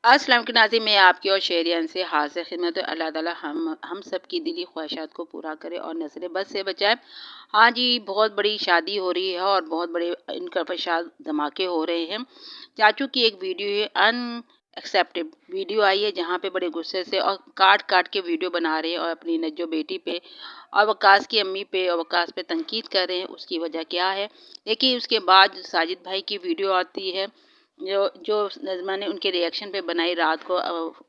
अस्सलाम की नाज़रीन, मैं आपकी और शेरियन से हाज़िर खिदमत हूँ। अल्लाह ताला हम सब की दिली ख्वाहिशात को पूरा करे और नज़र बद से बचाए। हाँ जी, बहुत बड़ी शादी हो रही है और बहुत बड़े इनकशाफ धमाके हो रहे हैं। चाचू की एक वीडियो है, अनएक्सेप्टेड वीडियो आई है, जहाँ पे बड़े गुस्से से और काट-काट के वीडियो बना रहे हैं और अपनी नज्जो बेटी पे और वकास की अम्मी पे और वकास पे तनकीद कर रहे हैं। उसकी वजह क्या है? देखिए, उसके बाद साजिद भाई की वीडियो आती है, जो जो नज़मा ने उनके रिएक्शन पे बनाई रात को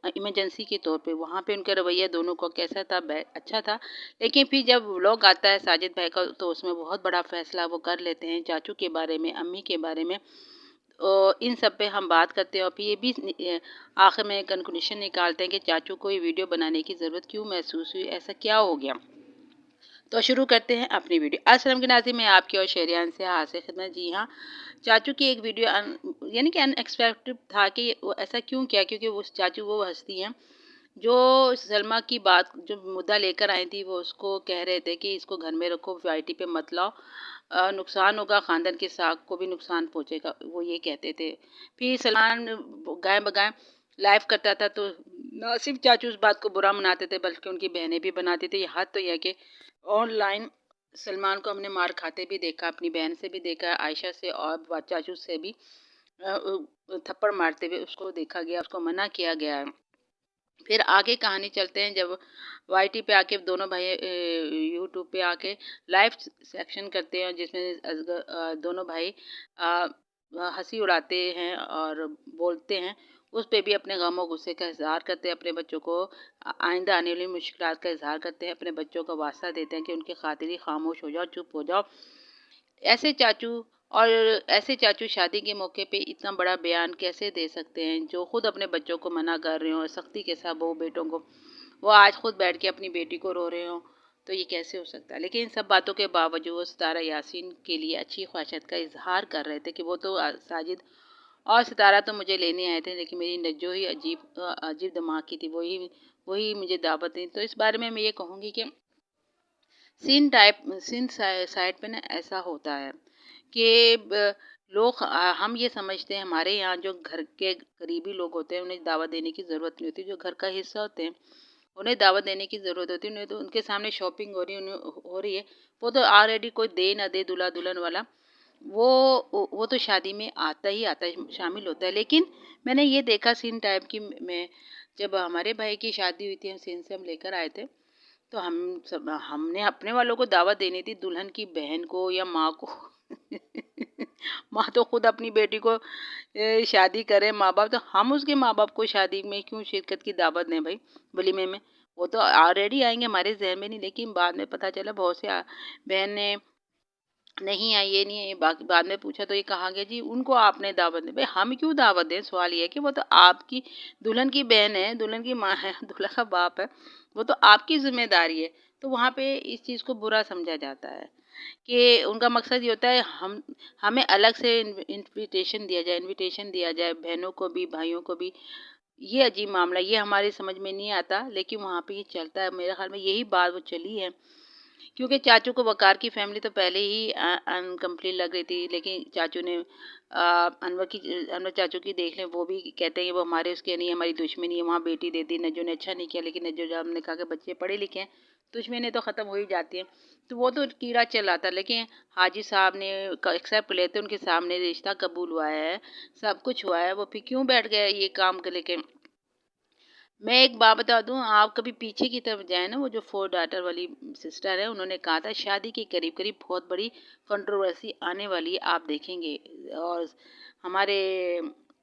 इमरजेंसी के तौर पे। वहाँ पे उनका रवैया दोनों को कैसा था? अच्छा था। लेकिन फिर जब व्लॉग आता है साजिद भाई का, तो उसमें बहुत बड़ा फ़ैसला वो कर लेते हैं चाचू के बारे में, अम्मी के बारे में। इन सब पे हम बात करते हैं और फिर ये भी आखिर में कंक्लूजन निकालते हैं कि चाचू को ये वीडियो बनाने की ज़रूरत क्यों महसूस हुई? ऐसा क्या हो गया? तो शुरू करते हैं अपनी वीडियो। अस्सलाम की नाज़रीन, मैं आपकी और शेरियान से हाज़िर खिदमत। जी हाँ, चाचू की एक वीडियो यानी कि अनएक्सपेक्टेड था कि वो ऐसा क्यों किया? क्योंकि वो चाचू वो हस्ती हैं जो सलमा की बात जो मुद्दा लेकर आई थी, वो उसको कह रहे थे कि इसको घर में रखो, वाईटी पे मत लाओ, नुकसान होगा, ख़ानदान की साख को भी नुकसान पहुँचेगा, वो ये कहते थे। फिर सलमान गाय बगाए लाइव करता था, तो ना सिर्फ चाचू उस बात को बुरा मनाते थे बल्कि उनकी बहनें भी बनाती थी। यहाँ तो यह कि ऑनलाइन सलमान को हमने मार खाते भी देखा, अपनी बहन से भी देखा, आयशा से और चाचू से भी थप्पड़ मारते हुए उसको देखा गया, उसको मना किया गया है। फिर आगे कहानी चलते हैं, जब वाईटी पे आके दोनों भाई यूट्यूब पे आके लाइव सेक्शन करते हैं, जिसमें दोनों भाई अ, हंसी उड़ाते हैं और बोलते हैं। उस पे भी अपने गम और गुस्से का इजहार करते हैं, अपने बच्चों को आइंदा आने वाली मुश्किलात का इजहार करते हैं, अपने बच्चों को वास्ता देते हैं कि उनके खातिर ही खामोश हो जाओ, चुप हो जाओ। ऐसे चाचू और ऐसे चाचू शादी के मौके पे इतना बड़ा बयान कैसे दे सकते हैं, जो खुद अपने बच्चों को मना कर रहे हो सख्ती के साथ, बहू बेटों को, वो आज खुद बैठ के अपनी बेटी को रो रहे हो? तो ये कैसे हो सकता है? लेकिन इन सब बातों के बावजूद वो सितारा यासीन के लिए अच्छी ख्वाहिशत का इजहार कर रहे थे कि वो तो साजिद और सितारा तो मुझे लेने आए थे, लेकिन मेरी नज्जो ही अजीब दिमाग की थी, वही वही मुझे दावत दी। तो इस बारे में मैं ये कहूँगी कि सीन साइड पे ना ऐसा होता है कि लोग हम ये समझते हैं, हमारे यहाँ जो घर के करीबी लोग होते हैं उन्हें दावत देने की ज़रूरत नहीं होती, जो घर का हिस्सा होते हैं उन्हें दावत देने की ज़रूरत होती है। उन्हें तो उनके सामने शॉपिंग हो रही है, उन्हें हो रही है, वो तो ऑलरेडी कोई दे ना दे दूल्हा दुल्हन वाला, वो तो शादी में आता ही आता है, शामिल होता है। लेकिन मैंने ये देखा सीन टाइप की में, जब हमारे भाई की शादी हुई थी, हम सीन से हम लेकर आए थे, तो हमने अपने वालों को दावत देनी थी, दुल्हन की बहन को या माँ को। माँ तो खुद अपनी बेटी को शादी करे, माँ बाप तो हम उसके माँ बाप को शादी में क्यों शिरकत की दावत दें भाई, वलीमे में? वो तो ऑलरेडी आएंगे, हमारे जहन में नहीं। लेकिन बाद में पता चला बहुत से बहनें नहीं आई, ये नहीं है, ये बाद में पूछा तो ये कहा गया जी उनको आपने दावत दी। भाई हम क्यों दावत दें? सवाल ये है कि वो तो आपकी दुल्हन की बहन है, दुल्हन की माँ है, दुल्हा का बाप है, वो तो आपकी ज़िम्मेदारी है। तो वहाँ पे इस चीज़ को बुरा समझा जाता है कि उनका मकसद ये होता है हमें अलग से इनविटेशन दिया जाए बहनों को भी, भाइयों को भी। ये अजीब मामला, ये हमारी समझ में नहीं आता, लेकिन वहाँ पे ये चलता है। मेरे ख्याल में यही बात वो चली है, क्योंकि चाचू को वकार की फैमिली तो पहले ही अनकम्प्लीट लग रही थी, लेकिन चाचू ने अनवर चाचू की देख लें, वो भी कहते हैं कि वो हमारे उसके नहीं, हमारी दुश्मनी है, वहाँ बेटी दे दी, नज्जो ने अच्छा नहीं किया। लेकिन नज्जो जब हमने कहा कि बच्चे पढ़े लिखे हैं, दुश्मनी तो ख़त्म हो ही जाती है। तो वो तो कीड़ा चला था, लेकिन हाजी साहब ने एक्सेप्ट लेते, उनके सामने रिश्ता कबूल हुआ है, सब कुछ हुआ है, वो फिर क्यों बैठ गए ये काम को लेके? मैं एक बात बता दूँ, आप कभी पीछे की तरफ जाएँ ना, वो जो 4 डॉटर वाली सिस्टर है, उन्होंने कहा था शादी के करीब-करीब बहुत बड़ी कंट्रोवर्सी आने वाली है, आप देखेंगे। और हमारे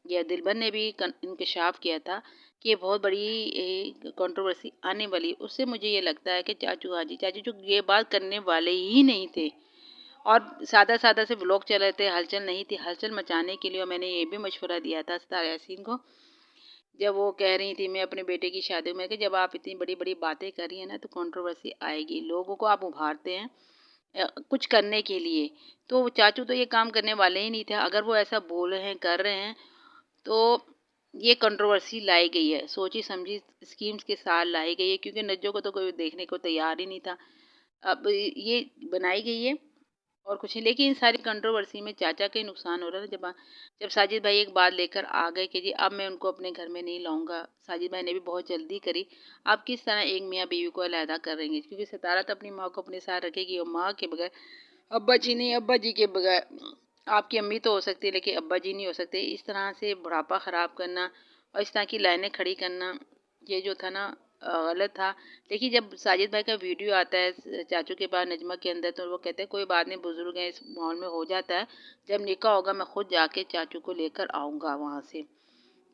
ये दिलबर ने भी इंकशाफ किया था कि ये बहुत बड़ी कंट्रोवर्सी आने वाली है। उससे मुझे ये लगता है कि चाचू जो ये बात करने वाले ही नहीं थे और सादा-सादा से व्लॉग चल रहे थे, हलचल नहीं थी, हलचल मचाने के लिए। और मैंने ये भी मशवरा दिया था सितारा यासीन को, जब वो कह रही थी मैं अपने बेटे की शादी में, कि जब आप इतनी बड़ी-बड़ी बातें कर रही हैं ना, तो कंट्रोवर्सी आएगी। लोगों को आप उभारते हैं कुछ करने के लिए, तो चाचू तो ये काम करने वाले ही नहीं थे। अगर वो ऐसा बोल रहे हैं, कर रहे हैं, तो ये कंट्रोवर्सी लाई गई है, सोची-समझी स्कीम्स के साथ लाई गई है, क्योंकि नज्जो को तो कोई देखने को तैयार ही नहीं था। अब ये बनाई गई है और कुछ नहीं। लेकिन इन सारी कंट्रोवर्सी में चाचा का ही नुकसान हो रहा है ना। जब साजिद भाई एक बात लेकर आ गए कि जी अब मैं उनको अपने घर में नहीं लाऊंगा। साजिद भाई ने भी बहुत जल्दी करी। आप किस तरह एक मियाँ बीवी को अलहदा करेंगे, क्योंकि सितारा तो अपनी माँ को अपने साथ रखेगी और माँ के बगैर, अब्बा जी नहीं, अब्बा जी के बगैर आपकी अम्मी तो हो सकती है लेकिन अब्बा जी नहीं हो सकते। इस तरह से बुढ़ापा ख़राब करना और इस तरह की लाइनें खड़ी करना, ये जो था ना गलत था। लेकिन जब साजिद भाई का वीडियो आता है चाचू के पास नजमा के अंदर, तो वो कहते हैं कोई बात नहीं, बुजुर्ग हैं, इस माहौल में हो जाता है। जब निकाह होगा मैं खुद जाके चाचू को लेकर आऊँगा वहाँ से।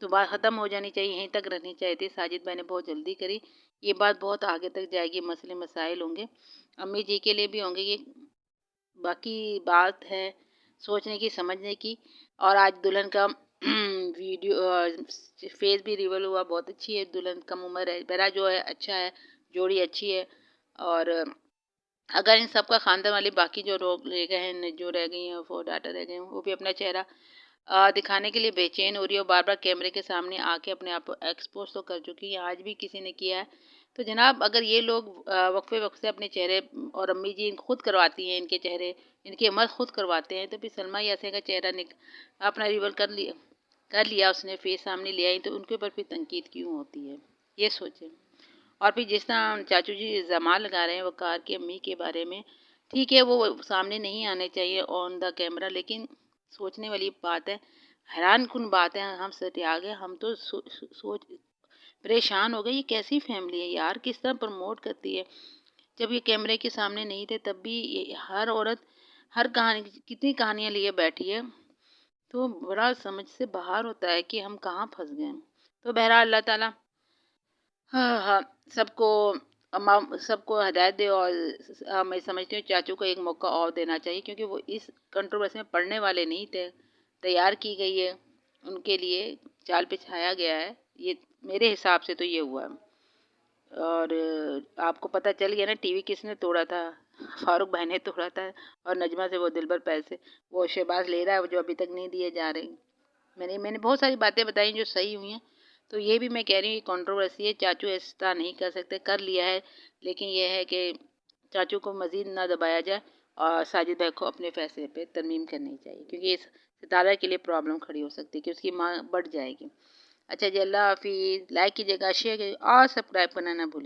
तो बात ख़त्म हो जानी चाहिए, यहीं तक रहनी चाहिए थी। साजिद भाई ने बहुत जल्दी करी। ये बात बहुत आगे तक जाएगी, मसले मसाइल होंगे, अम्मी जी के लिए भी होंगे। ये बाकी बात है सोचने की, समझने की। और आज दुल्हन का वीडियो फेस भी रिवील हुआ, बहुत अच्छी है दुल्हन, कम उम्र है, बहरा जो है अच्छा है, जोड़ी अच्छी है। और अगर इन सब का खानदान वाले बाकी जो लोग रह गए हैं, जो रह गई हैं, 4 डाटर रह गए हैं, वो भी अपना चेहरा दिखाने के लिए बेचैन हो रही है और बार बार कैमरे के सामने आके अपने आप को एक्सपोज तो कर चुकी है, आज भी किसी ने किया है। तो जनाब अगर ये लोग वक्फे वक्त से अपने चेहरे, और अम्मी जी खुद करवाती हैं इनके चेहरे, इनकी मर्द खुद करवाते हैं, तो फिर सलमा यासीन का चेहरा अपना रिवल कर लिया उसने, फेस सामने लिया ही, तो उनके ऊपर फिर तनकीद क्यों होती है, ये सोचें। और फिर जिस तरह चाचू जी इल्ज़ाम लगा रहे हैं वक़ार की अम्मी के बारे में, ठीक है वो सामने नहीं आने चाहिए ऑन द कैमरा, लेकिन सोचने वाली बात है, हैरानकुन बात है। हम सटिया गए, हम तो सोच परेशान हो गए, ये कैसी फैमिली है यार, किस तरह प्रमोट करती है। जब ये कैमरे के सामने नहीं थे तब भी ये हर औरत हर कहानी, कितनी कहानियाँ लिए बैठी है। तो बड़ा समझ से बाहर होता है कि हम कहाँ फंस गए हैं। तो बहरहाल अल्लाह ताला हाँ, हाँ, सबको हिदायत दे। और मैं समझती हूँ चाचू को एक मौका और देना चाहिए, क्योंकि वो इस कंट्रोवर्सी में पड़ने वाले नहीं थे। तैयार की गई है उनके लिए, जाल बिछाया गया है, ये मेरे हिसाब से तो ये हुआ है। और आपको पता चल गया ना टीवी किसने तोड़ा था, फारूक भाई ने तोड़ा था। और नजमा से वो दिलबर पैसे वो शहबाज ले रहा है, वो जो अभी तक नहीं दिए जा रहे। मैंने बहुत सारी बातें बताई जो सही हुई हैं। तो ये भी मैं कह रही हूँ, ये कंट्रोवर्सी है, चाचू ऐसा नहीं कर सकते, कर लिया है। लेकिन ये है कि चाचू को मज़ीद ना दबाया जाए और साजिद भाई को अपने फैसले पे तरमीम करनी चाहिए, क्योंकि इस सितारा के लिए प्रॉब्लम खड़ी हो सकती है कि उसकी माँ बढ़ जाएगी। अच्छा जी, अल्लाह हाफिज़। लाइक कीजिएगा, शेयर कीजिएगा और सब्सक्राइब करना ना भूलिए।